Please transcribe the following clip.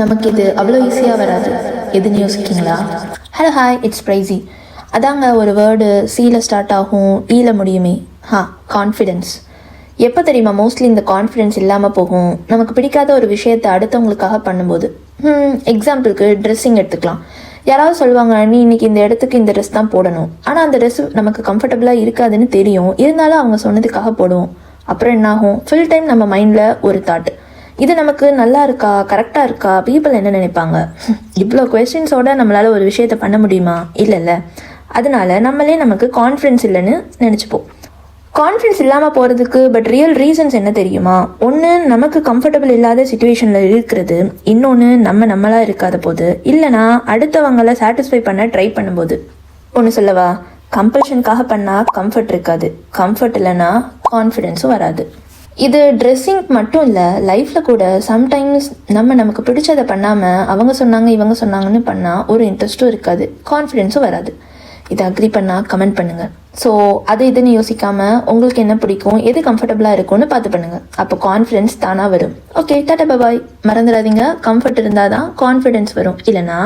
நமக்கு இது அவ்வளோ ஈஸியாக வராது. எதுன்னு யோசிக்கிங்களா? Hello hi, it's pricey. அதாங்க ஒரு வேர்டு சீல ஸ்டார்ட் ஆகும், ஈல முடியுமே. கான்ஃபிடென்ஸ். எப்போ தெரியுமா மோஸ்ட்லி இந்த கான்ஃபிடென்ஸ் இல்லாமல் போகும்? நமக்கு பிடிக்காத ஒரு விஷயத்தை அடுத்தவங்களுக்காக பண்ணும்போது. எக்ஸாம்பிளுக்கு ட்ரெஸ்ஸிங் எடுத்துக்கலாம். யாராவது சொல்லுவாங்க, நீ இன்னைக்கு இந்த இடத்துக்கு இந்த ட்ரெஸ் தான் போடணும். ஆனால் அந்த ட்ரெஸ் நமக்கு கம்ஃபர்டபுளாக இருக்காதுன்னு தெரியும், இருந்தாலும் அவங்க சொன்னதுக்காக போடுவோம். அப்புறம் என்னாகும்? ஃபுல் டைம் நம்ம மைண்டில் ஒரு தாட், இது நமக்கு நல்லா இருக்கா, கரெக்டாக இருக்கா, பீப்புள் என்ன நினைப்பாங்க? இவ்வளோ கொஸ்டின்ஸோட நம்மளால் ஒரு விஷயத்த பண்ண முடியுமா? இல்லைல்ல. அதனால நம்மளே நமக்கு கான்ஃபிடென்ஸ் இல்லைன்னு நினச்சிப்போம். கான்ஃபிடென்ஸ் இல்லாமல் போகிறதுக்கு பட் ரியல் ரீசன்ஸ் என்ன தெரியுமா? ஒன்று, நமக்கு கம்ஃபர்டபுள் இல்லாத சுச்சுவேஷனில் இருக்கிறது. இன்னொன்று, நம்மளாக இருக்காத போது, இல்லைனா அடுத்தவங்களை சாட்டிஸ்ஃபை பண்ண ட்ரை பண்ணும்போது. ஒன்று சொல்லவா? கம்பல்ஷனுக்காக பண்ணால் கம்ஃபர்ட் இருக்காது, கம்ஃபர்ட் இல்லைன்னா கான்ஃபிடென்ஸும் வராது. இது ட்ரெஸ்ஸிங் மட்டும் இல்லை, லைஃப்பில் கூட சம்டைம்ஸ் நமக்கு பிடிச்சதை பண்ணாமல் அவங்க சொன்னாங்க இவங்க சொன்னாங்கன்னு பண்ணால் ஒரு இன்ட்ரெஸ்ட்டும் இருக்காது, கான்ஃபிடென்ஸும் வராது. இதை அக்ரி பண்ணால் கமெண்ட் பண்ணுங்கள். ஸோ அது இதுன்னு யோசிக்காமல் உங்களுக்கு என்ன பிடிக்கும், எது கம்ஃபர்டபுளாக இருக்கும்னு பார்த்து பண்ணுங்கள். அப்போ கான்ஃபிடென்ஸ் தானாக வரும். ஓகே, டாடா பாய். மறந்துடாதீங்க, கம்ஃபர்ட் இருந்தால் தான் கான்ஃபிடென்ஸ் வரும், இல்லைனா